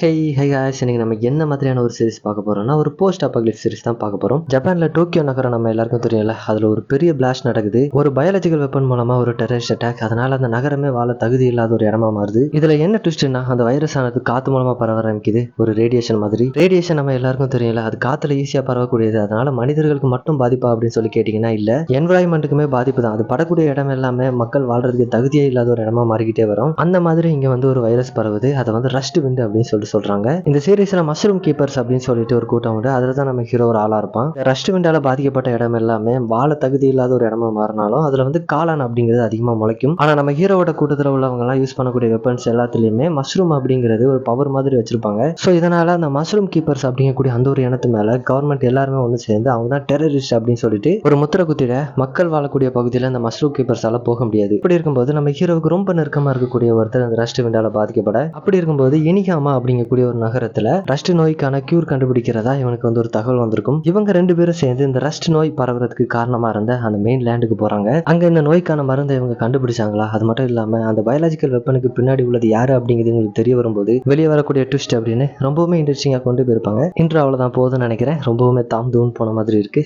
High guys, இன்னைக்கு நம்ம என்ன மாதிரியான ஒரு சீரிஸ் பார்க்க போறோம்னா ஒரு போஸ்ட் அபாகலிப்ஸ் சீரிஸ் தான் பார்க்க போறோம். ஜப்பான்ல டோக்கியோ நகரம் நம்ம எல்லாருக்கும் தெரியல, அதுல ஒரு பெரிய பிளாஸ்ட் நடக்குது. ஒரு பயாலஜிக்கல் வெப்பன் மூலமா ஒரு டெரரிஸ்ட் அட்டாக், அதனால அந்த நகரமே வாழ தகுதி இல்லாத ஒரு இடமா மாறுது. இதுல என்ன ட்விஸ்ட்னா, அந்த வைரஸ் ஆனது காத்து மூலமா பரவ ஆரம்பிக்குது, ஒரு ரேடியேஷன் மாதிரி. ரேடியேஷன் நம்ம எல்லாருக்கும் தெரியல, அது காத்துல ஈஸியா பரவக்கூடியது. அதனால மனிதர்களுக்கு மட்டும் பாதிப்பா அப்படின்னு சொல்லி கேட்டீங்கன்னா இல்ல, என்வரான்மெண்ட்டுக்குமே பாதிப்பு தான். அது படக்கூடிய இடம் எல்லாமே மக்கள் வாழ்றதுக்கு தகுதியே இல்லாத ஒரு இடமா மாறிக்கிட்டே வரும். அந்த மாதிரி இங்க வந்து ஒரு வைரஸ் பரவுது, அதை வந்து ரஸ்ட் விண்ட் அப்படின்னு சொல்றாங்க. இந்த சீரிஸ்ல மஷ்ரூம் கீப்பர்ஸ் அப்படின்னு சொல்லிட்டு ஒரு கூட்டம் உண்டு. அதுல தான் நம்ம ஹீரோ ஒரு ஆளா இருப்பான். ரஸ்ட் விண்டால பாதிக்கப்பட்ட இடம் எல்லாமே வாழ தகுதி இல்லாத ஒரு இடமா மாறினாலும் அதுல வந்து காளான் அப்படிங்கிறது அதிகமா முளைக்கும். ஆனா நம்ம ஹீரோவோட கூட்டத்துல உள்ளவங்க எல்லாம் யூஸ் பண்ணக்கூடிய வெப்பன்ஸ் எல்லாத்துலயுமே மஷ்ரூம் அப்படிங்கிறது ஒரு பவர் மாதிரி வச்சிருப்பாங்க. சோ இதனால அந்த மஷ்ரூம் கீப்பர்ஸ் அப்படிங்கக்கூடிய அந்த ஒரு இனத்து மேல கவர்மெண்ட் எல்லாருமே ஒண்ணு சேர்ந்து அவங்க தான் டெரரிஸ்ட் அப்படின்னு சொல்லிட்டு ஒரு முத்திரை குத்திட மக்கள் வாழக்கூடிய பகுதியில அந்த மஷ்ரூம் கீப்பர்ஸால போக முடியாது. இப்படி இருக்கும்போது நம்ம ஹீரோவுக்கு ரொம்ப நெருக்கமா இருக்கக்கூடிய ஒருத்தர் அந்த ரஸ்ட் விண்டால பாதிக்கப்பட, அப்படி இருக்கும்போது இனிகாமா அப்படிங்கக்கூடிய ஒரு நகரத்துல ரஸ்ட் நோய்க்கான கியூர் கண்டுபிடிக்கிறதா இவனுக்கு வந்து ஒரு தகவல் வந்திருக்கும். இவங்க ரெண்டு பேரும் சேர்ந்து இந்த ரஸ்ட் நோய் பரவுறதுக்கு காரணமா இருந்த அந்த மெயின் லேண்டுக்கு போறாங்க. அங்க இந்த நோய்க்கான மருந்தை இவங்க கண்டுபிடிச்சாங்களா, அது மட்டும் இல்லாம அந்த பயாலஜிக்கல் வெப்பனுக்கு பின்னாடி உள்ளது யாரு அப்படிங்கிறது உங்களுக்கு தெரிய வரும்போது வெளியே வரக்கூடிய ட்விஸ்ட் அப்படின்னு ரொம்பவுமே இன்ட்ரெஸ்டிங்கா கொண்டு போயிருப்பாங்க. இன்று அவ்வளவுதான் போதும்னு நினைக்கிறேன். ரொம்பவுமே தாம் தூன் போன மாதிரி இருக்கு.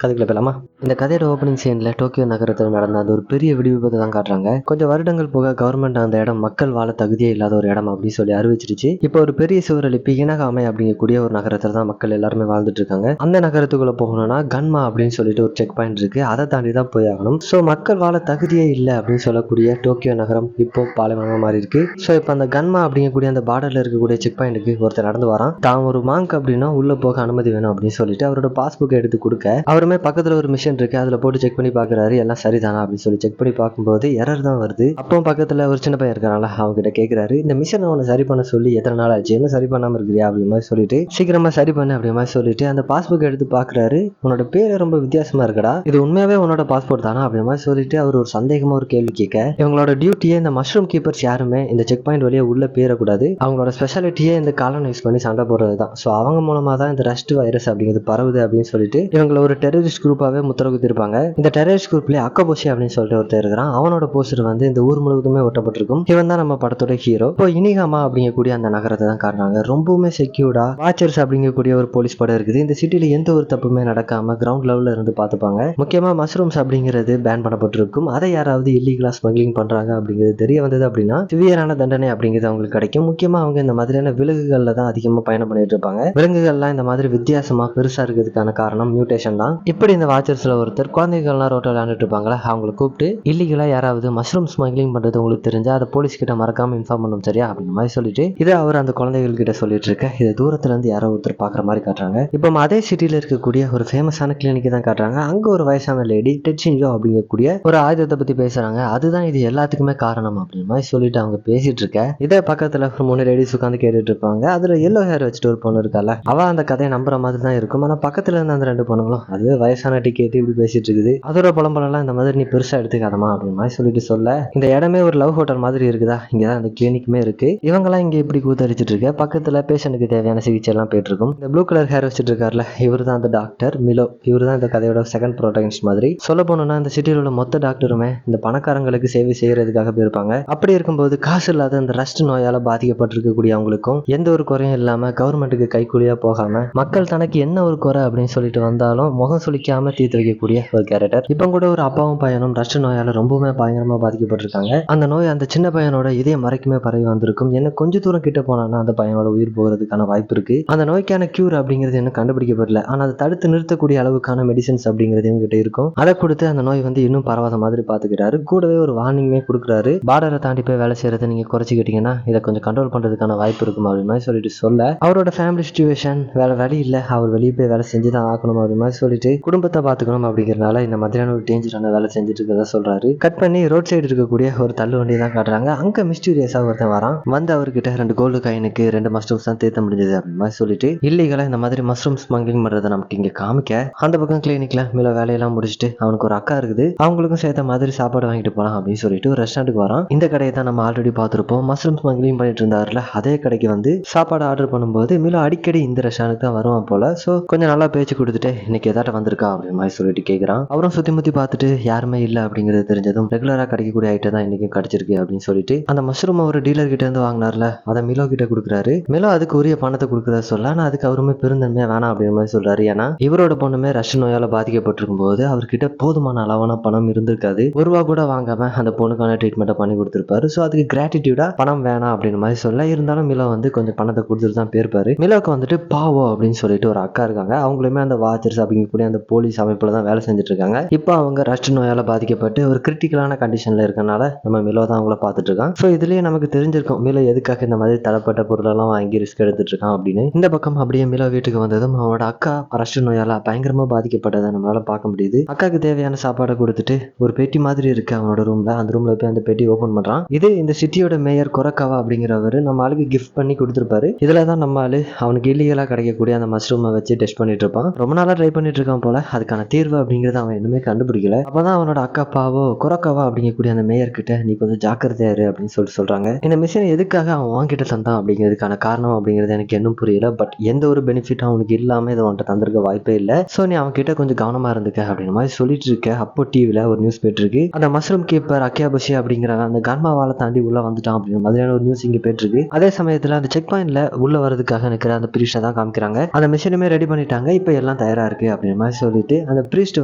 கதைக்குள்ள போலாமா? இந்த கதையோட ஓப்பனிங் சீன்ல டோக்கியோ நகரத்தில் நடந்த அந்த ஒரு பெரிய வெடி விபத்தை தான் காட்டுறாங்க. கொஞ்சம் வருடங்கள் போக கவர்மெண்ட் அந்த இடம் மக்கள் வாழ தகுதியே இல்லாத ஒரு இடம் அப்படின்னு சொல்லி அறிவிச்சிருச்சு. இப்போ ஒரு பெரிய சுவர் எழுப்பி இனகாமை அப்படிங்கக்கூடிய ஒரு நகரத்துல தான் மக்கள் எல்லாருமே வாழ்ந்துட்டு இருக்காங்க. அந்த நகரத்துக்குள்ள போகணும்னா கன்மா அப்படின்னு சொல்லிட்டு ஒரு செக் பாயிண்ட் இருக்கு, அதை தாண்டி தான் போய் ஆகணும். ஸோ மக்கள் வாழ தகுதியே இல்லை அப்படின்னு சொல்லக்கூடிய டோக்கியோ நகரம் இப்போ பாலைவனமா மாறி இருக்கு. ஸோ இப்போ அந்த கன்மா அப்படிங்கக்கூடிய அந்த பார்டர்ல இருக்கக்கூடிய செக் பாயிண்ட்டுக்கு ஒருத்தர் நடந்து வரான். தான் ஒரு மாங்க் அப்படின்னா உள்ள போக அனுமதி வேணும் அப்படின்னு சொல்லிட்டு அவரோட பாஸ்புக் எடுத்து கொடுக்க, அவர் பக்கத்துல ஒரு மிஷின் இருக்கு, அதுல போட்டு செக் பண்ணி பாக்குறாரு எல்லாம் சரிதானா அப்படின்னு சொல்லி செக் பண்ணி பார்க்கும்போது எரர் தான் வருது. அப்போ பக்கத்துல ஒரு சின்ன பையன் இருக்கானல, அவங்க கிட்ட கேட்கிறாரு, இந்த மிஷினை அவனை சரி பண்ண சொல்லி எத்தனை நாள் ஆச்சு, என்ன சரி பண்ணாம இருக்கிறியா அப்படி மாதிரி சொல்லிட்டு சீக்கிரமா சரி பண்ணு அப்படி மாதிரி சொல்லிட்டு அந்த பாஸ்புக் எடுத்து பாக்குறாரு. உன்னோட பேரு ரொம்ப வித்தியாசமா இருக்கடா, இது உண்மையாவே உன்னோட பாஸ்போர்ட் தானா அப்படி மாதிரி சொல்லிட்டு அவர் ஒரு சந்தேகமா ஒரு கேள்வி கேட்க, இவங்களோட டியூட்டியே இந்த மஷ்ரூம் கீப்பர்ஸ் யாருமே இந்த செக் பாயிண்ட் வழியா உள்ள பேரக்கூடாது, அவங்களோட ஸ்பெஷாலிட்டியே இந்த காலன் யூஸ் பண்ணி சண்டை போடுறதுதான். ஸோ அவங்க மூலமா தான் இந்த ரஸ்ட் வைரஸ் அப்படிங்கிறது பரவுது அப்படின்னு சொல்லிட்டு இவங்களை ஒரு டெரரிஸ்ட் குரூப்பாவே முத்திரை குத்திருப்பாங்க. இந்த டெரரிஸ்ட் குரூப்ல அக்கபோஷி அப்படின்னு சொல்லிட்டு ஒருத்தர் இருக்கிறான். அவனோட போஸ்டர் வந்து இந்த ஊர் முழுவதுமே ஒட்டப்பட்டிருக்கும். இவன் தான் நம்ம படத்தோட ஹீரோ. இப்போ இனிகாமா அப்படிங்கக்கூடிய அந்த நகரத்தை தான் காரணங்க. ரொம்பவுமே செக்யூர்டா வாட்சர்ஸ் அப்படிங்கக்கூடிய ஒரு போலீஸ் படம் இருக்குது. இந்த சிட்டில எந்த ஒரு தப்புமே நடக்காம கிரவுண்ட் லெவல்ல இருந்து பார்த்துப்பாங்க. முக்கியமா மஷ்ரூம்ஸ் அப்படிங்கிறது பேன் பண்ணப்பட்டிருக்கும். அதை யாராவது இல்லீகலா ஸ்மக்லிங் பண்றாங்க அப்படிங்கிறது தெரிய வந்தது அப்படின்னா சிவியரான தண்டனை அப்படிங்கிறது அவங்களுக்கு கிடைக்கும். முக்கியமா அவங்க இந்த மாதிரியான விலங்குகள்ல தான் அதிகமா பயணம் பண்ணிட்டு இருப்பாங்க. விலங்குகள்லாம் இந்த மாதிரி வித்தியாசமா பெருசா இருக்கிறதுக்கான காரணம் மியூட்டேஷன் தான். இப்படி இந்த வாட்சர்ஸ்ல ஒருத்தர் குழந்தைகள்லாம் ரோட்டில் விளையாண்டுட்டு இருப்பாங்களா, அவங்களை கூப்பிட்டு இல்லீகலா யாராவது மஷ்ரூம் ஸ்மக்லிங் பண்றது உங்களுக்கு தெரிஞ்சா அதை போலீஸ் கிட்ட மறக்காம இன்ஃபார்ம் பண்ணும் சரியா அப்படின்ற மாதிரி சொல்லிட்டு இதை அவர் அந்த குழந்தைகள் கிட்ட சொல்லிட்டு இருக்க, இதை தூரத்துல இருந்து யாரோ ஒருத்தர் பாக்குற மாதிரி காட்டுறாங்க. இப்போ அதே சிட்டில இருக்கக்கூடிய ஒரு ஃபேமஸான கிளினிக் தான் காட்டுறாங்க. அங்க ஒரு வயசான லேடி டெட்ஷின்ஜோ அப்படிங்கக்கூடிய ஒரு ஆயுதத்தை பத்தி பேசுறாங்க. அதுதான் இது எல்லாத்துக்குமே காரணம் அப்படின்ற மாதிரி சொல்லிட்டு அவங்க பேசிட்டு இருக்க, இதே பக்கத்துல ஒரு 3 லேடிஸ் உட்காந்து கேட்டுட்டு இருப்பாங்க. அதுல எல்லோ ஹேர் வச்சுட்டு ஒரு பொண்ணு இருக்கால, அவ அந்த கதையை நம்புற மாதிரி தான் இருக்கும். ஆனா பக்கத்துல இருந்த அந்த 2 பொண்ணுங்களும் அது வயசான டிக்கெட் இப்படி பேசிட்டு இருக்குது. அதோட புலம்பலாம் இந்த மாதிரி நீ பெருசா எடுத்துக்காதமா அப்படின்னு மாதிரி சொல்லிட்டு சொல்ல, இந்த இடமே ஒரு லவ் ஹோட்டல் மாதிரி இருக்குதா, இங்கதான் அந்த கிளினிக்குமே இருக்கு. இவங்கெல்லாம் இங்க இப்படி கூத்தரிச்சிட்டு இருக்க, பக்கத்துல பேஷண்ட்டுக்கு தேவையான சிகிச்சை எல்லாம் போயிட்டு இருக்கும். இந்த ப்ளூ கலர் ஹேர் வச்சுட்டு இருக்காருல, இவர் தான் அந்த டாக்டர் மிலோ. இவர் தான் இந்த கதையோட செகண்ட் ப்ரோட்டகனிஸ்ட் மாதிரி. சொல்ல போனோம்னா இந்த சிட்டியில் உள்ள மொத்த டாக்டருமே இந்த பணக்காரங்களுக்கு சேவை செய்யறதுக்காக போயிருப்பாங்க. அப்படி இருக்கும்போது காசு இல்லாத அந்த ரஸ்ட் நோயால பாதிக்கப்பட்டிருக்கக்கூடிய அவங்களுக்கும் எந்த ஒரு குறையும் இல்லாம கவர்மெண்ட்டுக்கு கைக்கூலியா போகாம மக்கள் தனக்கு என்ன ஒரு குறை அப்படின்னு சொல்லிட்டு வந்தாலும் முகம் சுளிக்காம தீர்த்து வைக்கக்கூடிய ஒரு கேரக்டர். இப்போ கூட ஒரு அப்பாவும் பையனும் ரஸ்ட் நோயால ரொம்பவுமே பயங்கரமா பாதிக்கப்பட்டிருக்காங்க. அந்த நோய் அந்த சின்ன பையனோட இதே மறைக்குமே பரவி வந்திருக்கும். என்ன கொஞ்ச தூரம் கிட்ட போனான்னா அந்த பையனோட உயிர் போகிறதுக்கான வாய்ப்பு இருக்கு. அந்த நோய்க்கான கியூர் அப்படிங்கிறது இன்னும் கண்டுபிடிக்கப்படல. ஆனா அதை தடுத்து நிறுத்தக்கூடிய அளவுக்கான மெடிசன்ஸ் அப்படிங்கிறது இவங்ககிட்ட இருக்கும். அதை கொடுத்து அந்த நோய் வந்து இன்னும் பரவாத மாதிரி பாத்துக்கிறாரு. கூடவே ஒரு வார்னிங்குமே கொடுக்குறாரு, பார்டரை தாண்டி போய் வேலை செய்யறதை நீங்க குறைச்சிக்கிட்டீங்கன்னா இதை கொஞ்சம் கண்ட்ரோல் பண்றதுக்கான வாய்ப்பு இருக்கும் அப்படின்னு மாதிரி சொல்லிட்டு சொல்ல, அவரோட ஃபேமிலி சிச்சுவேஷன் வேற வழி இல்லை, அவர் வெளியே போய் வேலை செஞ்சுதான் ஆகணும் அப்படின்னு மாதிரி சொல்லிட்டு குடும்பத்தை பாத்துக்கணும் அப்படிங்கிறனால இந்த மாதிரியான ஒரு டேஞ்சரான வேலை செஞ்சுட்டு இருக்கதா சொல்றாரு. கட் பண்ணி ரோட் சைடு இருக்கக்கூடிய ஒரு தள்ளு வண்டி தான் காட்டுறாங்க. அங்க மிஸ்டீரியஸா ஒருத்தன் வரான். வந்து அவர்கிட்ட 2 கோல்டு காயினுக்கு 2 மஷ்ரூம்ஸ் தான் தேத்த முடிஞ்சது அப்படின்னு மாதிரி சொல்லிட்டு இல்லீகலா இந்த மாதிரி மஷ்ரூம் ஸ்மக்லிங் பண்றதை நமக்கு இங்க காமிக்க, அந்த பக்கம் கிளினிக்ல மேல வேலையெல்லாம் முடிச்சுட்டு அவனுக்கு ஒரு அக்கா இருக்குது, அவங்களுக்கும் சேர்த்த மாதிரி சாப்பாடு வாங்கிட்டு போலாம் அப்படின்னு சொல்லிட்டு ஒரு ரெஸ்டாரண்ட்டுக்கு வரான். இந்த கடையை தான் நம்ம ஆல்ரெடி பார்த்திருப்போம். மஷ்ரூம் ஸ்மக்லிங் பண்ணிட்டு இருந்தாருல, அதே கடைக்கு வந்து சாப்பாடு ஆர்டர் பண்ணும்போது மில அடிக்கடி இந்த ரெஸ்டாரண்ட் தான் வருவான் போல. சோ கொஞ்சம் நல்லா பேச்சு கொடுத்துட்டு இன்னைக்கு ஏதாட்ட வந்திருக்கா அப்படின்னு மாதிரி சொல்லிட்டு கேட்குறான். அவரும் சுத்தி முத்தி பார்த்துட்டு யாருமே இல்லை அப்படிங்கிறது தெரிஞ்சதும் ரெகுலரா கிடைக்கக்கூடிய ஐட்டம் தான் இன்னைக்கும் கிடைச்சிருக்கு அப்படின்னு சொல்லிட்டு அந்த மஷ்ரூம் ஒரு டீலர் கிட்ட இருந்து வாங்கினார்ல அதை மிலோ கிட்ட கொடுக்குறாரு. மிலோ அதுக்கு உரிய பணத்தை கொடுக்குறத சொல்ல, ஆனா அதுக்கு அவருமே பெருந்தன்மையா வேணாம் அப்படிங்கிற மாதிரி சொல்றாரு. ஏன்னா இவரோட பொண்ணுமே ரஷ் நோயால பாதிக்கப்பட்டிருக்கும் போது அவர்கிட்ட போதுமான அளவான பணம் இருந்திருக்காது. ஒரு ரூபா கூட வாங்காம அந்த பொண்ணுக்கான ட்ரீட்மெண்ட்டை பண்ணி கொடுத்திருப்பாரு. ஸோ அதுக்கு கிராட்டிடியூடா பணம் வேணாம் அப்படின்னு மாதிரி சொல்ல, இருந்தாலும் மிலோ வந்து கொஞ்சம் பணத்தை கொடுத்துட்டு தான் போயிருப்பாரு. மிலோக்கு வந்துட்டு பாவோ அப்படின்னு சொல்லிட்டு ஒரு அக்கா இருக்காங்க. அவங்களுமே அந்த வாச்சர்ஸ் அப்படிங்கக்கூடிய அந்த போலீஸ் அமைப்புல தான் வேலை செஞ்சுட்டு இருக்காங்க. இப்போ அவங்க ரஷ் நோயால பாதிக்கப்பட்டு ஒரு கிரிட்டிக்கலான கண்டிஷன்ல இருக்கனால நம்ம மிலோ தான் அவங்கள பார்த்துட்டு இருக்கான். ஸோ இதுலயே நமக்கு தெரிஞ்சிருக்கும் மிலோ எதுக்காக இந்த மாதிரி தரப்பட்ட பொருளெல்லாம் வாங்கி ரிஸ்க் எடுத்துட்டு இருக்கான் அப்படின்னு. இந்த பக்கம் அப்படியே மிலோ வீட்டுக்கு வந்ததும் அவனோட அக்கா ரஷ் நோயால பயங்கரமா பாதிக்கப்பட்டதை நம்மளால பார்க்க முடியுது. அக்காவுக்கு தேவையான சாப்பாடை கொடுத்துட்டு ஒரு பெட்டி மாதிரி இருக்கு அவனோட ரூம்ல. அந்த ரூம்ல போய் அந்த பெட்டி ஓபன் பண்றான். இது இந்த சிட்டியோட மேயர் கொரக்காவா அப்படிங்கிறவரு நம்ம ஆளுக்கு கிஃப்ட் பண்ணி கொடுத்துருப்பாரு. இதுலதான் நம்ம ஆளு அவனுக்கு இல்லீகலா கிடைக்கக்கூடிய அந்த மஷ்ரூமை வச்சு டெஸ்ட் பண்ணிட்டு இருப்பான். ரொம்ப நாளா ட்ரை பண்ணிட்டு இருக்கான் போல. அதுக்கான தீர்வு அப்படிங்கறத அவன் இன்னுமே கண்டுபிடிக்கல. அப்பதான் அவனோட அக்கா பாவோ கொரக்காவா அப்படிங்கக்கூடிய அந்த மேயர் கிட்ட நீ கொஞ்சம் ஜாக்கிரதையா இரு அப்படின்னு சொல்றாங்க. இந்த மிஷினை எதுக்காக அவன் வாங்கிட்டு தந்தான் அப்படிங்கிறதுக்கான காரணம் அப்படிங்கிறது எனக்கு இன்னும் புரியல. பட் எந்த ஒரு பெனிஃபிட் அவனுக்கு இல்லாம இதை அவன்கிட்ட தந்திருக்க வாய்ப்பே இல்லை. ஸோ நீ அவன் கிட்ட கொஞ்சம் கவனமா இருந்துக்க அப்படின்னு மாதிரி சொல்லிட்டு இருக்க. அப்போ டிவில ஒரு நியூஸ் போயிட்டு இருக்கு. அந்த மஷ்ரூம் கீப்பர் அக்கியாபுஷி அப்படிங்கிற அந்த கன்மாவால தாண்டி உள்ள வந்துட்டான் அப்படிங்கிற மாதிரியான ஒரு நியூஸ் இங்க போயிட்டு இருக்கு. அதே சமயத்துல அந்த செக் பாயிண்ட்ல உள்ள வரதுக்காக நிக்கிற அந்த பிரீஸ்ட தான் காமிக்கிறாங்க. அந்த மிஷினுமே ரெடி பண்ணிட்டாங்க. இப்போ எல்லாம் தயாரா இருக்கு அப்படிங்கிற மாதிரி சொல்லிட்டு அந்த பிரீஸ்ட்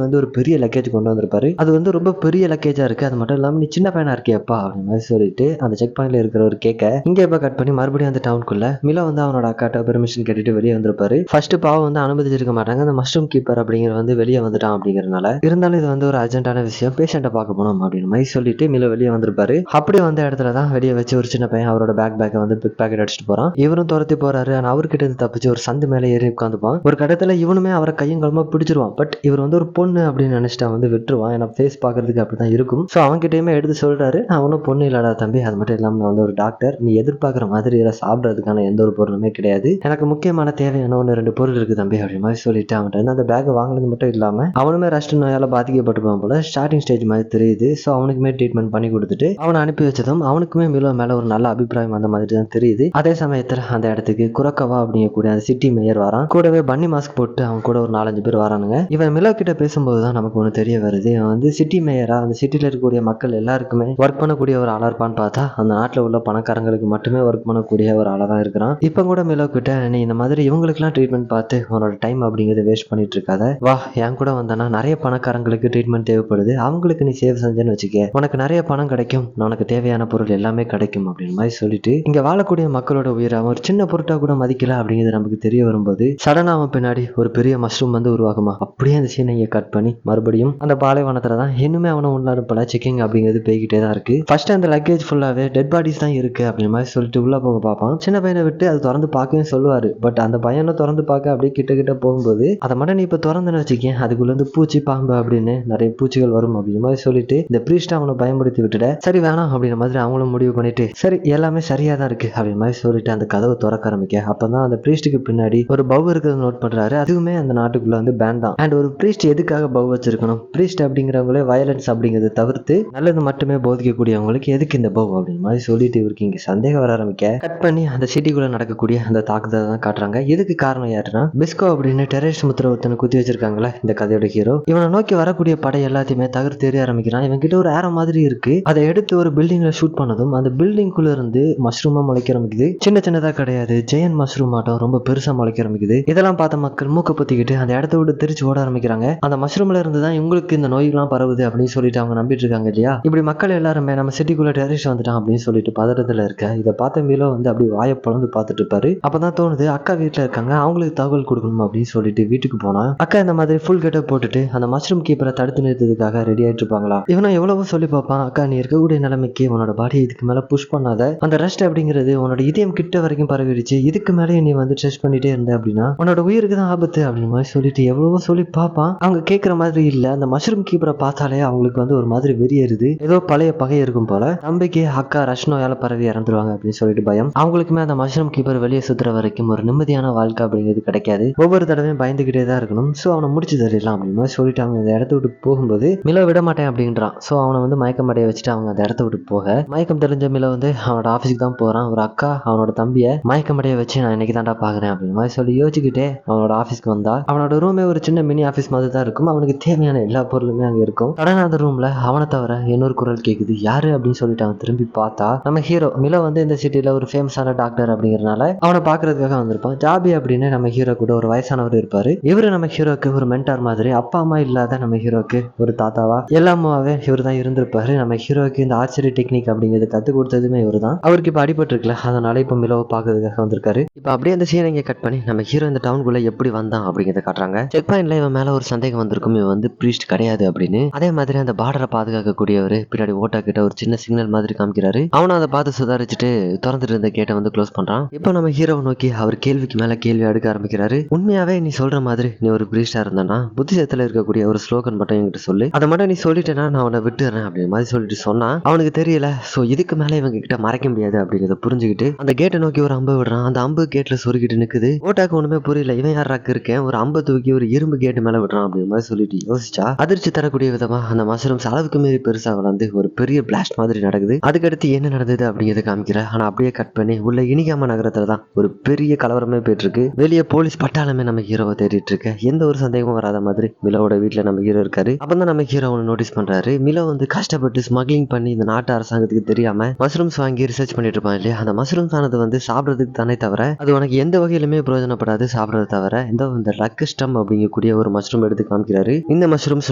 வந்து ஒரு பெரிய லக்கேஜ் கொண்டு வந்திருப்பாரு. அது வந்து ரொம்ப பெரிய லக்கேஜா இருக்கு. அது மட்டும் இல்லாம நீ சின்ன பையனா இருக்கியப்பா அப்படிங்கிற மாதிரி சொல்லிட்டு அந்த செக் பாயிண்ட்ல இருக்கிற ஒரு கேக்க இங்க இப்ப கட் பண்ணி மறுபடியும் அந்த டவுனுக்குள்ள மிலோ வந்து அவனோட அக்காட்ட பெர்மிஷன் கேட்டுட்டு வெளியே வந்திருப்பாரு. ஃபர்ஸ்ட் பாவம் வந்து அனுமதிச்சிருக்க மாட்டாங்க. அந்த மஷ்ரூம் கீப்பர் அப்படிங்கிற வந்து வெளியே வந்துட்டான் அப்படிங்கறதுனால. இருந்தாலும் இது வந்து ஒரு அர்ஜென்டான விஷயம், பேஷண்ட்டை பார்க்க போனோம் அப்படின்னு மாதிரி சொல்லிட்டு மிலோ வெளியே வந்திருப்பாரு. அப்படி வந்த இடத்துல தான் வெளியே வச்சு ஒரு சின்ன பையன் அவரோட பேக்கை வந்து பிக் பாக்கெட் அடிச்சுட்டு போறான். இவரும் துரத்தி போறாரு. ஆனா அவர்கிட்ட இருந்து தப்பிச்சு ஒரு சந்து மேலே ஏறி உட்காந்துப்பான். ஒரு கடத்துல இவனுமே அவரை கையும் களமா பிடிச்சிருவான். பட் இவர் வந்து ஒரு பொண்ணு அப்படின்னு நினைச்சிட்டு வந்து விட்டுருவான். ஏன்னா ஃபேஸ் பாக்குறதுக்கு அப்படிதான் இருக்கும். ஸோ அவன்கிட்டயுமே எடுத்து சொல்றாரு, நான் ஒன்னும் பொண்ணு இல்லடா தம்பி, அது மட்டும் இல்லாம நான் வந்து ஒரு டாக்டர், நீ எதிர்பார்க்குற மாதிரி இதை சாப்பிட்றதுக்கான எந்த ஒரு பொருளுமே கிடையாது, எனக்கு முக்கியமான தேவையான 1-2 பொருள் இருக்கு தம்பி அப்படி மாதிரி சொல்லிட்டு அவன்கிட்ட அந்த பேக்கை வாங்கினது மட்டும் இல்லாம அவனுமே ரஷ்ட் நோயால பாதிக்கப்பட்டிருப்பான் போல. ஸ்டார்டிங் ஸ்டேஜ் மாதிரி தெரியுது. ஸோ அவனுக்குமே ட்ரீட்மெண்ட் பண்ணி கொடுத்துட்டு அவனை அனுப்பி வச்சதும் அவனுக்குமே மிலோ மேல ஒரு நல்ல அபிப்பிராயம் அந்த மாதிரி தான் தெரியுது. அதே சமயத்தில் அந்த இடத்துக்கு குரக்கவா அப்படிங்கக்கூடிய அந்த சிட்டி மேயர் வரான். கூடவே பன்னி மாஸ்க் போட்டு அவன் கூட ஒரு 4-5 பேர் வரானுங்க. இவன் மிலோ கிட்ட பேசும்போது தான் நமக்கு ஒன்று தெரிய வருது, இவன் வந்து சிட்டி மேயரா அந்த சிட்டில இருக்கக்கூடிய மக்கள் எல்லாருக்குமே ஒர்க் பண்ணக்கூடிய ஒரு ஆளா இருப்பான்னு பார்த்தா அந்த நாட்டில் உள்ள பணக்காரங்களுக்கு மட்டுமே ஒர்க் பண்ணக்கூடிய ஒரு ஆளா தான் இருக்கிறான். இப்போ கூட மிலோ கிட்ட நீ இந்த மாதிரி இவங்களுக்குலாம் ட்ரீட்மெண்ட் பார்த்து உன்னோட டைம் அப்படிங்கிறத வேஸ்ட் பண்ணிட்டு இருக்காத, வா என் கூட வந்தானா நிறைய பணக்காரங்களுக்கு ட்ரீட்மெண்ட் தேவைப்படுது, அவங்களுக்கு நீ சேவ் செஞ்சேன்னு வச்சுக்க, உனக்கு நிறைய பணம் கிடைக்கும், உனக்கு தேவையான பொருள் எல்லாமே கிடைக்கும் அப்படின்னு மாதிரி சொல்லிட்டு இங்க வாழக்கூடிய மக்களோட உயிரை ஒரு சின்ன பொருட்டா கூட மதிக்கல அப்படிங்கிறது நமக்கு தெரிய வரும்போது சடனா அவன் பின்னாடி ஒரு பெரிய மஷ்ரூம் வந்து உருவாகுமா. அப்படியே அந்த சீனை இங்க கட் பண்ணி மறுபடியும் அந்த பாலைவனத்துல தான் இன்னுமே அவனை உள்ள அனுப்பல. செக்கிங் அப்படிங்கிறது போய்கிட்டே தான் இருக்கு. ஃபர்ஸ்ட் அந்த லக்கேஜ் ஃபுல்லாவே டெட் பாடிஸ் தான் இருக்கு அப்படிங்கிற மாதிரி சொல்லிட்டு உள்ள போக பார்ப்பான். சின்ன பையனை விட்டு அது திறந்து பார்க்கவே சொல்லுவாரு. பட் அந்த பையனை திறந்து பார்க்க அப்படியே கிட்ட போகும்போது அதை மட்டும் நீ இப்ப திறந்துன்னு வச்சுக்கேன், அதுக்குள்ள இருந்து பூச்சி பாம்பு அப்படின்னு நிறைய பூச்சிகள் வரும் அப்படிங்கிற மாதிரி சொல்லிட்டு இந்த பிரீஸ்ட் அவனை பயன்படுத்தி விட்டுட. சரி வேணாம் அப்படிங்கிற மாதிரி அவங்களும் முடிவு பண்ணிட்டு சரி எல்லாமே சரியா தான் இருக்கு அப்படிங்கிற மாதிரி சொல்லிட்டு அந்த கதவை திறக்க ஆரம்பிக்க. அப்பதான் அந்த பிரீஸ்டுக்கு பின்னாடி ஒரு பவ் இருக்கிறது நோட் பண்றாரு. அதுவுமே அந்த நாட்டுக்குள்ள வந்து பேன் தான். அண்ட் ஒரு பிரீஸ்ட் எதுக்காக பவ் வச்சிருக்கணும், பிரீஸ்ட் அப்படிங்கிறவங்களே வயலன்ஸ் அப்படிங்கிறத தவிர்த்து நல்லது மட்டுமே போதிக்கக்கூடியவங்களுக்கு எதுக்கு இந்த பவ் அப்படிங்கிற மாதிரி சொல்லிட்டு இவருக்கு இங்க சந்தேகம் வர ஆரம்பிக்க கட் பண்ணி அந்த சிட்டிக்குள்ள நடக்கக்கூடிய அந்த தாக்குதலை தான் காட்டுறாங்க. இதுக்கு காரணம் யாருன்னா பிஸ்கோ அப்படின்னு டெரரிஸ்ட் முத்திர ஒருத்தனை குத்தி வச்சிருக்காங்களா இந்த கதையோட ஹீரோ. இவனை நோக்கி வரக்கூடிய படை எல்லாத்தையுமே தகர்த்து எறிய ஆரம்பிக்கிறான். இவன் கிட்ட ஒரு ஏரோ மாதிரி இருக்கு. அதை எடுத்து ஒரு பில்டிங்ல ஷூட் பண்ணதும் அந்த பில்டிங்குள்ள இருந்து மஷ்ரூமா முளைக்க ஆரம்பிக்குது. சின்ன சின்னதா கிடையாது, ஜெயன் மஷ்ரூம் ஆட்டம் ரொம்ப பெருசா முளைக்க ஆரம்பிக்குது. இதெல்லாம் பார்த்த மக்கள் மூக்க பொத்திக்கிட்டு அந்த இடத்த விட்டு தெரிச்சு ஓட ஆரம்பிக்கிறாங்க. அந்த மஷ்ரூம்ல இருந்து தான் இவங்களுக்கு இந்த நோய்கள்லாம் பரவுது அப்படின்னு சொல்லிட்டு அவங்க நம்பிட்டு இருக்காங்க இல்லையா. இப்படி மக்கள் எல்லாருமே நம்ம சிட்டிக்குள்ள டெரரிஸ்ட் வந்துட்டான் அப்படின்னு சொல்லிட்டு பதறதுல இருக்க. இதை பார்த்த மீலோ வந்து அப்படி வாயை பொழந்து பார்த்துட்டு இருப்பாரு. அப்பதான் தோணுது அக்கா வீட்டுல இருக்காங்க, அவங்களுக்கு தகவல் கொடுக்கணும் அப்படின்னு சொல்லிட்டு வீட்டுக்கு போனா அக்கா இந்த மாதிரி ஃபுல் கெட்டப் போட்டுட்டு அந்த மஷ்ரூம் கீப்பரை தடுத்து நிறுத்ததுக்காக ரெடி ஆயிட்டு இருப்பாங்களா. இவனும் எவ்வளவோ சொல்லி பார்ப்பான், அக்கா நீ இருக்கக்கூடிய நிலைமைக்கு உன்னோட பாடி இதுக்கு மேல புஷ் பண்ணாத, அந்த ரெஸ்ட் அப்படிங்கிறது உன்னோட இதயம் கிட்ட வரைக்கும் பரவிடுச்சு, இதுக்கு மேலே நீ வந்து ஸ்ட்ரெஸ் பண்ணிட்டே இருந்த அப்படின்னா உன்னோட உயிருக்கு தான் ஆபத்து அப்படின்னு மாதிரி சொல்லிட்டு எவ்வளவோ சொல்லி பார்ப்பான். அவங்க கேட்கற மாதிரி இல்ல. அந்த மஷ்ரூம் கீப்பரை பார்த்தாலே அவங்களுக்கு வந்து ஒரு மாதிரி வெறியேறுது. ஏதோ பழைய பகை இருக்கும் போல. தம்பிக்கு அக்கா ரஷ் நோயால பரவி இறந்துருவாங்க அப்படின்னு சொல்லிட்டு பயம். அவங்களுக்குமே அந்த மஷ்ரூம் கீப்பர் வெளியே சுத்துற வரைக்கும் ஒரு நிம்மதியான வாழ்க்கை அப்படிங்கிறது கிடைக்காது. ஒவ்வொரு தடவையும் பயந்துகிட்டே தான் இருக்கணும். ஸோ அவனை முடிச்சு தரலாம் அப்படின்னு சொல்லிட்டு அவங்க இந்த இடத்த விட்டு போகும்போது மிலோ விட மாட்டேன் அப்படின்றான். ஸோ அவனை வந்து மயக்கம் அடைய வச்சுட்டு அவங்க அந்த இடத்த விட்டு போக மயக்கம் தெரிஞ்ச மிலோ வந்து அவனோட ஆஃபீஸ்க்கு தான் போறான். ஒரு அக்கா அவனோட தம்பியை மயக்கம் அடைய வச்சு நான் இன்னைக்கு தாண்டா பாக்குறேன் அப்படின்னு மாதிரி சொல்லி யோசிச்சுக்கிட்டே அவனோட ஆஃபீஸ்க்கு வந்தா அவனோட ரூமே ஒரு சின்ன மினி ஆபீஸ் மாதிரி தான் இருக்கும். அவனுக்கு தேவையான எல்லா பொருளுமே அங்க இருக்கும். சடனா அந்த ரூம்ல அவனை தவிர இன்னொரு குரல் கேக்குது. யாரு அப்படின்னு சொல்லிட்டு அவன் திரும்பி பார்த்தா நம்ம ஹீரோ. மிலோ வந்து இந்த சிட்டில ஒரு ஃபேமஸான டாக்டர் அப்படிங்கறதுனால அவனை பாக்குறதுக்காக வந்திருப்பான். ஜாபி அப்படின்னு நம்ம ஹீரோ கூட ஒரு வயசானவர் இருப்பாரு. இவரு நம்ம ஹீரோக்கு ஒரு மென்டார் மாதிரி. அப்பா அம்மா இல்லாத நம்ம ஹீரோக்கு ஒரு தாத்தாவா எல்லாமாவே இவர் தான் இருந்திருப்பாரு. நம்ம ஹீரோக்கு இந்த ஆர்ச்சரி டெக்னிக் அப்படிங்கிறது கத்து கொடுத்ததுமே இவர் தான். அவருக்கு இப்ப அடிபட்டு இருக்குல்ல, அதனால இப்ப மிலோவை பாக்குறதுக்காக வந்திருக்காரு. இப்ப அப்படியே அந்த சீனை இங்க கட் பண்ணி நம்ம ஹீரோ இந்த டவுனுக்குள்ள எப்படி வந்தான் அப்படிங்கறத காட்டுறாங்க. செக் பாயிண்ட்ல இவன் மேல ஒரு சந்தேகம் வந்திருக்கும், இவன் வந்து பிரீஸ்ட் கிடையாது அப்படின்னு. அதே மாதிரி அந்த பார்டரை பாதுகாக்கக்கூடியவர் பின்னாடி ஓட்டா கிட்ட ஒரு சின்ன சிக்னல் மாதிரி காமிக்கிறாரு. அவனும் அதை பார்த்து சுதாரிச்சுட்டு திறந்துட்டு இருந்த கேட்டை வந்து க்ளோஸ் பண்றான். இப்போ நம்ம ஹீரோவை நோக்கி அவர் கேள்விக்கு மேல கேள்வி அடுக்க ஆரம்பிக்கிறாரு. உண்மையாவே நீ சொல்ற மாதிரி நீ ஒரு பிரீஸ்டா இருந்தானா புத்திசத்துல இருக்கக்கூடிய ஒரு ஸ்லோகன் மட்டும் என்கிட்ட சொல்லு, அதை மட்டும் நீ சொல்லிட்டேன்னா நான் அவனை விட்டுறேன் அப்படின்னு மாதிரி சொல்லிட்டு சொன்னா. அவனுக்கு தெரியல, சோ இதுக்கு மேல இவங்க கிட்ட மறைக்க முடியாது அப்படிங்கறத புரிஞ்சுக்கிட்டு அந்த கேட்டை நோக்கி ஒரு அம்பு விடுறான். அந்த அம்பு கேட்ல சொருகிட்டு நிக்குது. ஓட்டாக்கு ஒண்ணுமே புரியல, இவன் யாராக்கு இருக்கேன் ஒரு அம்பை தூக்கி ஒரு இரும்பு கேட்டு மேல விடுறான் அப்படிங்கிற மாதிரி சொல்லிட்டு யோசிச்சா அதிர்ச்சி தரக்கூடிய விதமா அந்த மஷ்ரூம்ஸ் அளவுக்கு மீறி பெருசா வளர்ந்து ஒரு பெரிய பிளாஸ்ட் மாதிரி நடக்குது. அதுக்கடுத்து என்ன நடந்தது அப்படிங்கறத காமிக்கிற. ஆனா அப்படியே கட் பண்ணி உள்ள இனிகாம நகரத்துல தான் ஒரு பெரிய கலவரமே போயிட்டு இருக்கு. வெளியே போலீஸ் பட்டாளமே நம்ம ஹீரோவை தேடிட்டு இருக்க. எந்த ஒரு சந்தேகமும் வராத மாதிரி மிலோவோட வீட்டுல நம்ம ஹீரோ இருக்காரு. அப்பதான் நம்ம ஹீரோ நோட்டீஸ் பண்றாரு. மிலோ வந்து கஷ்டப்பட்டு ஸ்மக்லிங் பண்ணி இந்த நாட்டு அரசாங்கத்துக்கு தெரியாம மஷ்ரூம்ஸ் வாங்கி ரிசர்ச் பண்ணிட்டு இருப்பான் இல்லையா. அந்த மஷ்ரூம்ஸ் ஆனது வந்து சாப்பிடறதுக்கு தானே தவிர அது உனக்கு எந்த வகையிலுமே பிரயோஜனப்படாது சாப்பிடறத தவிர. இந்த லக்கஸ்டம் அப்படிங்கக்கூடிய ஒரு மஷ்ரூம் எடுத்து காமிக்கிறாரு. இந்த மஷ்ரூம்ஸ்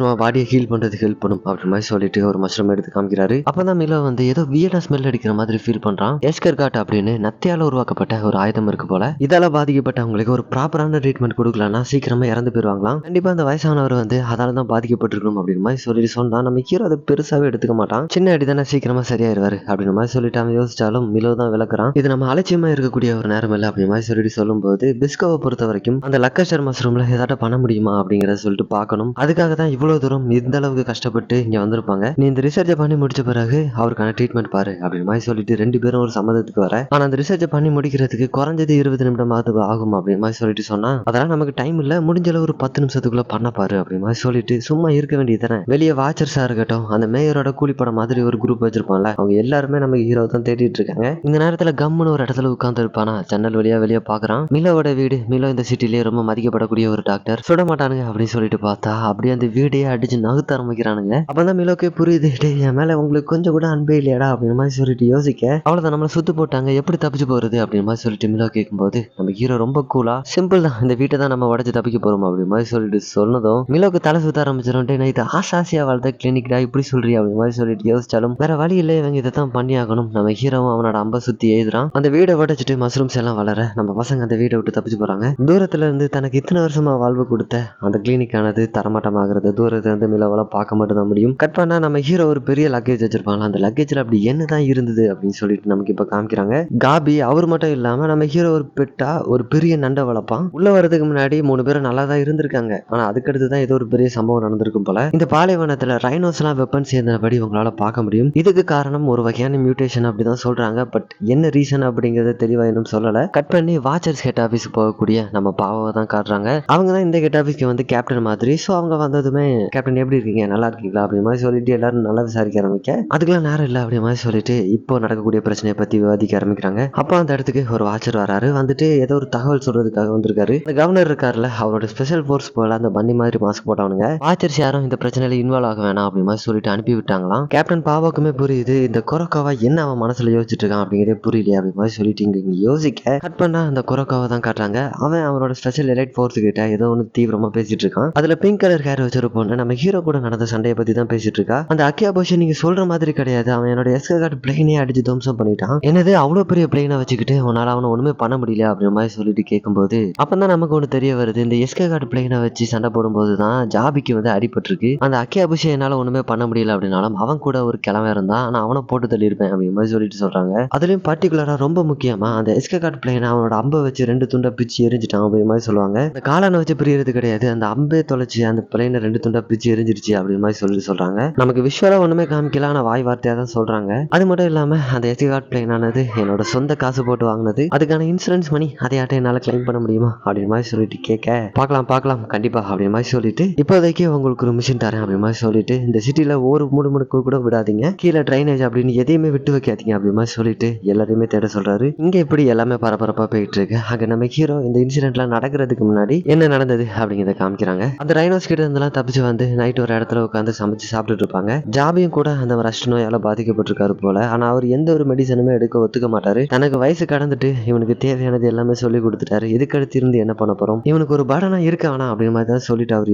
நம்ம பாடியை ஹீல் பண்றதுக்கு ஹெல்ப் பண்ணும் அப்படி மாதிரி சொல்லிட்டு ஒரு மஷ்ரூம் எடுத்து காமிக்கிறாரு. அப்பதான் மிலோ வந்து ஏதோ வியர்டா ஸ்மெல் அடிக்கிற மாதிரி ஃபீல் பண்றான். எஸ்கர்காட் அப்படின்னு நத்தையால உருவாக்கப்பட்ட ஒரு ஆயுதம் இருக்கு போல. இதால பாதிக்கப்பட்டவங்களுக்கு ஒரு ப்ராப்பரான ட்ரீட்மெண்ட் கொடுக்கலன்னா சீக்கிரமா இறந்து போயிருவாங்களாம். கண்டிப்பா அந்த வயசானவர் வந்து அதால தான் பாதிக்கப்பட்டிருக்கணும் அப்படின்னு மாதிரி சொல்லிட்டு சொன்னா நம்ம ஹீரோ அதை பெருசாவே எடுத்துக்க மாட்டான். சின்ன அடி தானே சீக்கிரமா சரியாயிருவாரு அப்படின்னு மாதிரி சொல்லிட்டு அவன் யோசிச்சாலும் மிலோ தான் விளக்குறான். இது நம்ம அலட்சியமா இருக்கக்கூடிய ஒரு நேரம் இல்லை அப்படி மாதிரி சொல்லிட்டு சொல்லும் போது பிஸ்கோவை பொறுத்த வரைக்கும் அந்த லக்கஸ்டர் மஷ்ரூம்ல ஏதாட்ட பண்ண முடியுமா அப்படிங்கறத சொல்லிட்டு பார்க்கணும். அதுக்காக தான் இவ்வளவு தூரம் இந்த அளவுக்கு கஷ்டப்பட்டு இங்க வந்திருப்பாங்க. நீ இந்த ரிசர்ச் பண்ணி முடிச்ச பிறகு அவருக்கான ட்ரீட்மெண்ட் பாரு அப்படின்னு மாதிரி சொல்லிட்டு ரெண்டு பேரும் ஒரு சம்மதத்துக்கு வர. ஆனா அந்த ரிசர்ச் பண்ணி முடிக்கிறதுக்கு குறைஞ்சது 20 நிமிடமாவது ஆகும் அப்படின்னு மாதிரி சொல்லிட்டு சொன்னா அதெல்லாம் நமக்கு டைம் இல்ல, முடிஞ்ச அளவு ஒரு 10 நிமிஷத்துக்குள்ள பண்ண பாரு அப்படின்னு மாதிரி சொல்லிட்டு சும்மா இருக்க வேண்டியதானே. வெளியே வாச்சர்ஸா இருக்கட்டும், அந்த மேயரோட கூலிப்படம் மாதிரி ஒரு குரூப் வச்சிருப்பான்ல, அவங்க எல்லாருமே நம்ம ஹீரோ தான் தேடிட்டு இருக்காங்க. இந்த நேரத்துல கம்முன்னு ஒரு இடத்துல உட்கார்ந்து இருப்பானா, ஜன்னல் வழியா வெளியே பாக்குறான். மிலோவோட வீடு. மிலோ இந்த சிட்டிலேயே ரொம்ப மதிக்கப்படக்கூடிய ஒரு டாக்டர். சுட மாட்டானுங்க அப்படின்னு சொல்லிட்டு பார்த்தா அப்படியே அந்த வீடையே அடிச்சு நகுத்த ஆரம்பிக்கிறானுங்க. அப்பதான் மிலோக்கே புரியுது, என் மேல உங்களுக்கு கொஞ்சம் கூட அன்பே இல்லையாடா அப்படின்னு மாதிரி சொல்லிட்டு யோசிக்க. அவ்வளவுதான் நம்மள சுத்து போட்டாங்க, எப்படி தப்பிச்சு போறது அப்படின்னு மாதிரி சொல்லிட்டு மிலோ கேட்கும்போது நம்ம ஹீரோ ரொம்ப கூலா சிம்பிள் தான், இந்த வீட்டை தான் நம்ம உடச்சு தப்பிக்க போறோம் அப்படின்னு மாதிரி சொல்லிட்டு சொன்னதும் மிலோக்கு தலை சுத்த ஆரம்பிச்சிடும். நான் இது ஆசாசியா வளர்த்த கிளினிக்டா இப்படி சொல்றியா அப்படின்னு மாதிரி சொல்லிட்டு யோசிச்சாலும் வேற வழி இல்லை, இவங்க இதை தான் பண்ணி ஆகணும். நம்ம ஹீரோவும் அவனோட அம்ப சுத்தி எழுதுறான். அந்த வீடை உடைச்சிட்டு மஷ்ரூம்ஸ் எல்லாம் வளர நம்ம பசங்க அந்த வீட்டை விட்டு தப்பிச்சு போறாங்க. தூரத்துல இருந்து தனக்கு இத்தனை வருஷமா வாழ்வு கொடுத்த அந்த கிளினிக் ஆனது தரமாட்டமாகிறது தூரத்துல இருந்து மிலோவெல்லாம் பார்க்க மட்டும் தான் முடியும். கட் பண்ணா நம்ம ஹீரோ ஒரு பெரிய லக்கேஜ் வச்சிருப்பாங்க. அந்த லக்கேஜ்ல அப்படி என்னதான் இருந்தது அப்படின்னு சொல்லிட்டு நமக்கு இப்ப காமிக்கிறாங்க. காபி அவர் மட்டும் இல்லாம நம்ம ஹீரோ ஒரு பெட்டா ஒரு பெரிய நண்டை வளர்ப்பான். உள்ள வரதுக்கு முன்னாடி 3 பேரும் நல்லா தான் இருந்திருக்காங்க. ஆனா அதுக்கடுத்து தான் ஏதோ ஒரு பெரிய சம்பவம் நடந்திருக்கும் போல. இந்த பாலைவனத்துல ரைனோஸ் எல்லாம் வெப்பன் சேர்ந்தபடி உங்களால பார்க்க முடியும். இதுக்கு காரணம் ஒரு வகையான மியூட்டேஷன் அப்படிதான் சொல்றாங்க. பட் என்ன ரீசன் அப்படிங்கறத தெளிவா இன்னும் சொல்லல. கட் பண்ணி வாச்சர்ஸ் ஹெட் ஆபீஸ் போகக்கூடிய நம்ம பாவை தான் காட்டுறாங்க. அவங்க தான் இந்த ஹெட் ஆபீஸ்க்கு வந்து கேப்டன் மாதிரி. சோ அவங்க வந்ததுமே கேப்டன் எப்படி இருக்கீங்க, நல்லா இருக்கீங்களா அப்படி மாதிரி சொல்லிட்டு எல்லாரும் நல்லா விசாரிக்க ஆரம்பிக்க. அதுக்கெல்லாம் நேரம் இல்லை அப்படி மாதிரி சொல்லிட்டு இப்போ நடக்கக்கூடிய பிரச்சனையை பத்தி விவாதிக்க ஆரம்பிக்கிறாங்க. அப்போ அந்த இடத்துக்கு ஒரு வாட்சர் வராரு. வந்துட்டு ஏதோ ஒரு தகவல் சொல்றதுக்காக வந்திருக்காரு. இந்த கவர்னர் இருக்காருல்ல, அவரோட ஸ்பெஷல் போர்ஸ் போல அந்த பன்னி மாதிரி மாஸ்க் போட்டவனுங்க. வாட்சர்ஸ் யாரும் இந்த பிரச்சனையில இன்வால்வ் ஆக வேணாம் அப்படி மாதிரி சொல்லிட்டு அனுப்பி விட்டாங்களாம். கேப்டன் பாவாக்குமே புரியுது, இந்த குரோக்காவா என்ன அவன் மனசுல யோசிச்சுட்டு இருக்கான் அப்படிங்கிறதே புரியலையே அப்படி மாதிரி சொல்லிட்டு இங்க யோசிக்க. கட் பண்ணா அந்த குரோக்காவை தான் காட்டுறாங்க. அவன் அவனோட ஸ்பெஷல் எலைட் போர்ஸ் கிட்ட ஏதோ ஒன்று தீவிரமா பேசிட்டு இருக்கான். அதுல பிங்க் கலர் ஹேர் வச்சிருப்போம் நம்ம ஹீரோ கூட நடந்த சண்டையை பத்தி தான் பேசிட்டு இருக்கா. அந்த அக்கியா போஷன் நீங்க சொல்ற மாதிரி கிடையாது, அவன் என்னோட எஸ்கர்காட் பிளேனே அடிச்சு துவம்சம் பண்ணிட்டான். என்னது அவ்வளவு பெரிய பிளேனை வச்சுக்கிட்டு உன்னால அவனை ஒண்ணுமே பண்ண முடியல அப்படின்ற மாதிரி சொல்லிட்டு கேட்கும்போது அப்பதான் நமக்கு ஒண்ணு தெரிய வருது. இந்த எஸ்கர்காட் பிளேனை வச்சு சண்டை போடும்போது தான் ஜாபிக்கு வந்து அடிபட்டிருக்கு. அந்த அக்கியா போஷன் என்னால ஒண்ணுமே பண்ண முடியல அப்படின்னாலும் அவன் கூட ஒரு கிழமை இருந்தான், ஆனா அவனை போட்டு தள்ளி இருப்பேன் அப்படிங்கிற மாதிரி சொல்லிட்டு சொல்றாங்க. அதுலயும் பர்டிகுலரா ரொம்ப முக்கியமா அந்த எஸ்கர்காட் பிளேனை அவனோட அம்பை வச்சு 2 துண்டா பிச்சு எரிஞ்சிட்டான் அப்படிங்கிற மாதிரி சொல்லுவாங்க. அந்த காலான வச்சு பிரியறது கிடையாது, அந்த அம்பே தொலைச்சு அந்த பிளேனை 2 துண்டா பிச்சு எரிஞ்சிருச்சு அப்படிங்கிற மாதிரி சொல்றாங்க. நமக்கு விஷுவலா ஒண்ணுமே காமிக்கல, ஆனா வாய் வார்த்தையா தான் சொல்றாங்க. அது மட்டும் இல்லாம அந்த எஸ்கர்காட் பிளேன் ஆனது என்னோட சொந்த காசு போட்டு வாங்கினது, அதுக்கான இன்சூரன்ஸ் மணி அதையாட்ட என்னால கிளைம் பண்ண முடியுமா அப்படின்னு மாதிரி சொல்லிட்டு கேட்க பார்க்கலாம் கண்டிப்பா அப்படின்னு மாதிரி சொல்லிட்டு இப்போதைக்கு உங்களுக்கு ஒரு மிஷின் தரேன் அப்படின்னு மாதிரி சொல்லிட்டு இந்த சிட்டில ஒரு முடுமுடுக்கு கூட விடாதீங்க, கீழே ட்ரைனேஜ் அப்படின்னு எதையுமே விட்டு வைக்காதீங்க அப்படின்னு மாதிரி சொல்லிட்டு எல்லாரையுமே தேட சொல்றாரு. இங்க இப்படி எல்லாமே பரபரப்பா போயிட்டு இருக்கு. அங்க நம்ம ஹீரோ இந்த இன்சிடென்ட்லாம் நடக்கிறதுக்கு முன்னாடி என்ன நடந்தது அப்படிங்கிறத காமிக்கிறாங்க. அந்த ரைனோஸ் கிட்ட இருந்தெல்லாம் தப்பிச்சு வந்து நைட் ஒரு இடத்துல உட்காந்து சமைச்சு சாப்பிட்டுட்டு இருப்பாங்க. ஜாபியும் கூட அந்த ரஷ்ட் நோயால பாதிக்கப்பட்டிருக்காரு போல. ஆனா அவர் எந்த ஒரு மெடிசனுமே எடுக்க ஒத்துக்க மாட்டாரு. தனக்கு வயசு கடந்துட்டு இவனுக்கு தேவையானது எல்லாமே சொல்லி கொடுத்துட்டாரு. இதுக்கடுத்து இருந்து என்ன பண்ண போறோம், இவனுக்கு ஒரு படனா இருக்க வேணாம் அப்படின்னு மாதிரி தான் சொல்லிட்டு அவர்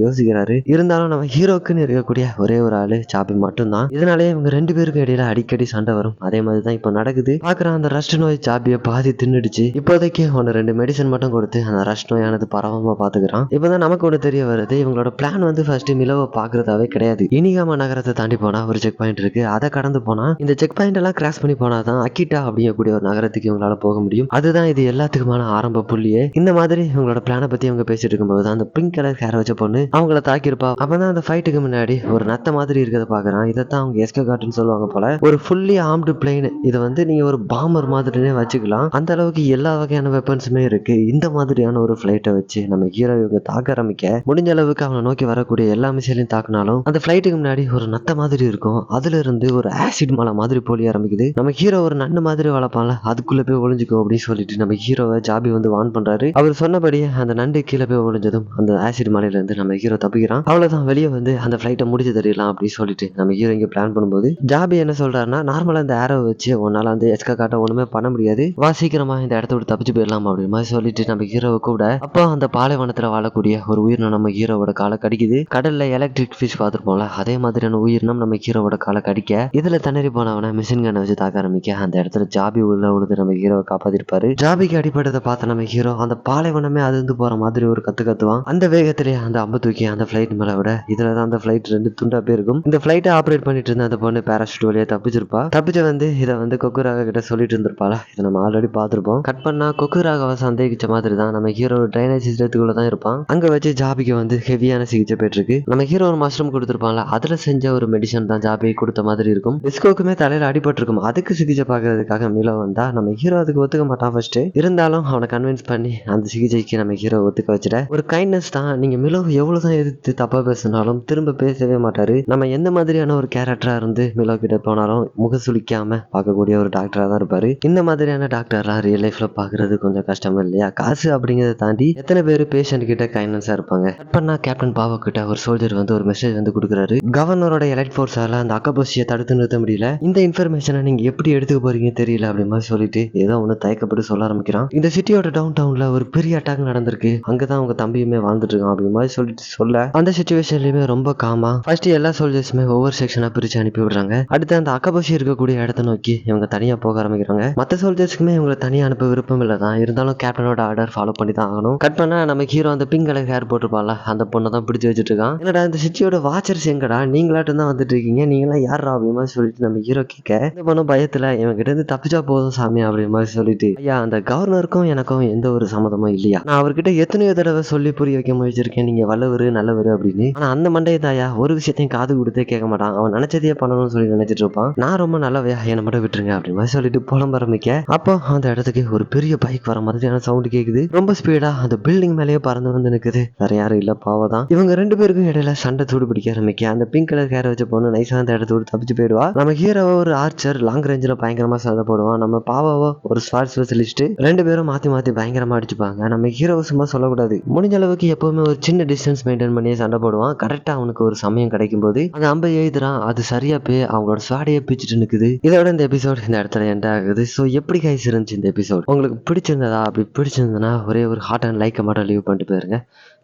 யோசிக்கிறாரு. இருந்தாலும் நம்ம ஹீரோக்குன்னு இருக்கக்கூடிய ஒரே ஒரு ஆளு ஜாபி மட்டும்தான். இதனாலே இவங்க ரெண்டு பேருக்கு இடையில அடிக்கடி சண்டை வரும். அதே மாதிரி தான் இப்போ நடக்குது. பாக்குற அந்த ரஷ்ட் நோய் ஜாபியை பாதி தின்னுடுச்சு. இப்போதைக்கு ஒன்னு 2 மெடிசன் மட்டும் கொடுத்து அந்த ரஷ்ட் நோயானது பரவாம பாத்துக்கிறான். இப்பதான் நமக்கு ஒண்ணு தெரிய வருது, இவங்களோட பிளான் வந்து ஃபர்ஸ்ட் மிலோவை பாக்குறதாவே கிடையாது. இனிகாமா நகரத்தை தாண்டி போனா ஒரு செக் பாயிண்ட் இருக்கு. அதை கடந்து போனா இந்த செக் பாயிண்ட் எல்லாம் கிராஸ் பண்ணி போனாதான் அக்கிட்டா அப்படிங்கக்கூடிய ஒரு நகரத்துக்கு இவங்களால போக முடியும். அதுதான் இது எல்லாத்துக்குமான ஆரம்ப புள்ளியே. இந்த மாதிரி இவங்களோட பிளான பத்தி அவங்க பேசிட்டு இருக்கும்போது அந்த பிங்க் கலர் ஹேர் வச்ச பொண்ணு அவங்கள தாக்கிருப்பா. அப்பதான் அந்த ஃபைட்டுக்கு முன்னாடி ஒரு நத்த மாதிரி இருக்கிறத பாக்குறான். இதைத்தான் அவங்க எஸ்கே காட்டுன்னு சொல்லுவாங்க போல. ஒரு ஃபுல்லி ஆர்ம்டு பிளேன். இதை வந்து நீங்க ஒரு பாம்பர் மாதிரினே வச்சுக்கலாம். அந்த அளவுக்கு எல்லா வகையான வெப்பன்ஸுமே இருக்கு. இந்த மாதிரியான ஒரு பிளைட்டை வச்சு நம்ம ஹீரோ இவங்க தாக்க ஆரம்பிக்க முடிஞ்ச அளவுக்கு அவனை நோக்கி வரக்கூடிய எல்லா மிசைலையும் தாக்கினாலும் அந்த பிளைட்டுக்கு முன்னாடி ஒரு நத்த மாதிரி இருக்கும். அதுல இருந்து ஒரு ஆசிட் மலை மாதிரி போலி ஆரம்பிக்குது. நம்ம ஹீரோ ஒரு நண்டு மாதிரி வளர்ப்பான்ல, அதுக்குள்ள போய் ஒளிஞ்சுக்கும் அப்படின்னு சொல்லிட்டு நம்ம ஹீரோவை ஜாபி வந்து வான் பண்றாரு. அவர் சொன்னபடியே அந்த நண்டு கீழே போய் ஒளிஞ்சதும் அந்த ஆசிட் மலையில இருந்து நம்ம ஹீரோ தப்பிக்கிறான். அவ்வளவுதான், வெளியே வந்து அந்த பிளைட்டை முடிச்சு தரலாம் அப்படின்னு சொல்லிட்டு நம்ம ஹீரோ இங்க பிளான் பண்ணும்போது ஜாபி என்ன சொல்றாருன்னா, நார்மலா இந்த ஏரோ வச்சு உன்னால அந்த எஸ்கா காட்ட ஒண்ணுமே பண்ண முடியாது, வா சீக்கிரமா இந்த இடத்த விட்டு தப்பிச்சு போயிடலாம் அப்படின்னு மாதிரி சொல்லிட்டு நம்ம ஹீரோவை கூட அப்போ அந்த பாலைவனத்துல வாழக்கூடிய ஒரு உயிரினம் நம்ம ஹீரோவோட காலை கடிக்குது. கடல்ல எலக்ட்ரிக் ஃபிஷ் பார்த்துருப்போம்ல, அதே மாதிரியான உயிரினம் நம்ம ஹீரோவோட காலை கடிக்க இதுல திணறி போனவனை மிஷின் கண்ணை வச்சு தாக்க ஆரம்பிக்க அந்த இடத்துல ஜாபி உள்ள உழுது நம்ம ஹீரோவை காப்பாத்திருப்பாரு. ஜாபிக்கு அடிப்பட்டதை பார்த்த நம்ம ஹீரோ அந்த பாலைவனமே அதிர்ந்து போற மாதிரி ஒரு கத்துவான். அந்த வேகத்திலேயே அந்த அம்பு தூக்கி அந்த பிளைட் மேல விட இதுலதான் அந்த பிளைட் 2 துண்டா போயிருக்கும். இந்த பிளைட்டை ஆப்ரேட் பண்ணிட்டு இருந்த அந்த பொண்ணு பேராஷூட் வழியா தப்பிச்சிருப்பா. தப்பிச்சு வந்து இதை வந்து கொக்குராக கிட்ட சொல்லிட்டு இருந்திருப்பாளா. இதை நம்ம ஆல்ரெடி பார்த்திருப்போம். கட் பண்ணா கொக்குராகவை சந்தேகிச்ச மாதிரி தான் நம்ம ஹீரோ ட்ரைனேஜ் சிஸ்டத்துக்குள்ள தான் இருப்பான். அங்க வச்சு ஜாபிக்கு வந்து ஹெவியான சிகிச்சை போயிட்டு இருக்கு. நம்ம ஹீரோ ஒரு மஷ்ரூம் கொடுத்திருப்பான்ல, அதுல செஞ்ச ஒரு மெடிசன் தான் ஜாபி கொடுத்த மாதிரி இருக்கும். டிஸ்கோக்குமே தலையில அடிபட்டு இருக்கும். அதுக்கு சிகிச்சை பார்க்கறதுக்காக மிலோ வந்தா நம்ம ஹீரோ அதுக்கு ஒத்துக்க மாட்டான் ஃபர்ஸ்ட். இருந்தாலும் அவனை கன்வின்ஸ் பண்ணி அந்த சிகிச்சைக்கு நம்ம ஹீரோ ஒத்துக்க வச்சுட்ட ஒரு கைண்ட்னஸ் தான். நீங்க மிலோ எவ்வளவுதான் எதிர்த்து தப்பா பேசினாலும் திரும்ப பேசவே மாட்டாரு. நம்ம எந்த மாதிரியான ஒரு கேரக்டரா இருந்து மிலோ கிட்ட போனாலும் முகசுளிக்காம பார்க்கக்கூடிய ஒரு டாக்டரா தான் இருப்பாரு. இந்த மாதிரியான டாக்டர்லாம் ரியல் லைஃப்ல பாக்குறது கொஞ்சம் கஷ்டம் இல்லையா? காசு அப்படிங்கறத தாண்டி எத்தனை பேர் பேஷண்ட் கிட்ட கைண்ட்னஸா இருப்பாங்க. கட் பண்ணா கேப்டன் பாவோ கிட்ட ஒரு சோல்ஜர் வந்து ஒரு மெசேஜ் வந்து கொடுக்குறாரு. கவர்னரோட எலைட் ஃபோர்ஸால அந்த அக்கபோசியை தடுத்து நிறுத்த முடியல. இந்த இன்ஃபர்மேஷனை நீங்க எப்படி எடுத்துக்க போறீங்க தெரியல அப்படின்னு மாதிரி சொல்லிட்டு ஏதோ ஒண்ணு தயக்கப்பட்டு சொல்ல ஆரம்பிக்கிறான். இந்த சிட்டியோட டவுன் டவுன்ல ஒரு பெரிய அட்டாக் நடந்திருக்கு. அங்கதான் அவங்க தம்பியுமே வாழ்ந்துட்டு இருக்கான் அப்படின்னு மாதிரி சொல்லிட்டு சொல்ல அந்த சிச்சுவேஷன்லயுமே ரொம்ப காமா ஃபர்ஸ்ட் எல்லா சோல்ஜர்ஸுமே ஒவ்வொரு செக்ஷனா பிரிச்சு அனுப்பி விடுறாங்க. அடுத்து அந்த அக்கபோசி இருக்கக்கூடிய இடத்தை நோக்கி இவங்க தனியா போக ஆரம்பிக்கிறாங்க. மத்த சோல்ஜர்ஸ்க்குமே இவங்களை தனியா அனுப்ப விருப்பம் இல்லதான். இருந்தாலும் கேப்டனோட ஆர்டர் ஃபாலோ பண்ணி தான் ஆகணும். கட் பண்ணா நம்ம ஹீரோ அந்த பிங்க் கலர் ஹேர் போட்டுருப்பால, அந்த பொண்ணை தான் பிடிச்சி வச்சுட்டு இருக்கான். என்னடா இந்த சிட்டியோட வாட்சர்ஸ் எங்கடா, நீங்களாட்டும் தான் வந்துட்டு இருக்கீங்க, நீங்களாம் யாரா அப்படிமா சொல்லிட்டு நம்ம ஹீரோ கேட்க இந்த பொண்ணு பயத்துல இவன் கிட்ட இருந்து தப்பிச்சா போதும் சாமி அப்படிமா சொல்லிட்டு, ஐயா அந்த கவர்னருக்கும் எனக்கும் எந்த ஒரு சம்மதமும் இல்லையா, நான் அவர்கிட்ட எத்தனையோ தடவை சொல்லி புரிய வைக்க முயற்சிருக்கேன் நீங்க வல்லவரு நல்லவரு அப்படின்னு. ஆனா அந்த மண்டைய தாயா ஒரு விஷயத்தையும் காது கொடுத்தே கேட்க மாட்டான். அவன் நினைச்சதையே பண்ணணும்னு சொல்லி நினைச்சிட்டு இருப்பான். நான் ரொம்ப நல்லவையா, என்னை மட்டும் விட்டுருங்க அப்படிமா சொல்லிட்டு புலம்ப ஆரம்பிக்க அப்போ அந்த இடத்துக்கு ஒரு பெரிய பைக் வர மாதிரியான சவுண்ட் கேக்குது. ரொம்ப ஸ்பீடா அந்த பில்டிங் மேலேயே பறந்து வந்து நிக்குது. வேற யாரும் இல்ல, பாவதான். இவங்க 2 பேருக்கும் இடையில சண்டை சூடு பிடிக்க ஆரம்பிக்க அந்த பிங்க் கலர் ஹேர் வச்ச பொண்ணு நைஸா அந்த இடத்த விட்டு தப்பிச்சு போயிடுவா. நம்ம ஹீரோவோ ஒரு ஆர்ச்சர் லாங் ரேஞ்சில் பயங்கரமா சண்டை போடுவான். நம்ம பாவாவோ ஒரு ஸ்வாட் ஸ்பெஷலிஸ்ட். 2 பேரும் மாத்தி மாத்தி பயங்கரமா அடிச்சுப்பாங்க. நம்ம ஹீரோவை சும்மா சொல்லக்கூடாது. முடிஞ்ச அளவுக்கு எப்பவுமே ஒரு சின்ன டிஸ்டன்ஸ் மெயின்டைன் பண்ணி சண்டை போடுவான். கரெக்டா அவனுக்கு ஒரு சமயம் கிடைக்கும் போது அந்த அம்பை எழுதுறான். அது சரியா போய் அவங்களோட ஸ்வாடையே பிச்சுட்டு நிக்குது. இதோட இந்த எபிசோட் இந்த இடத்துல எண்ட் ஆகுது. ஸோ எப்படி கைஸ் இருந்துச்சு இந்த எபிசோட்? உங்களுக்கு பிடிச்சிருந்ததா? அப்படி பிடிச்சிருந்ததுன்னா ஒரே ஒரு ஹார்ட் அண்ட் லைக்கை மட்டும் லீவ் பண்ணிட்டு போயிருங்க.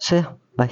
சரி, பை.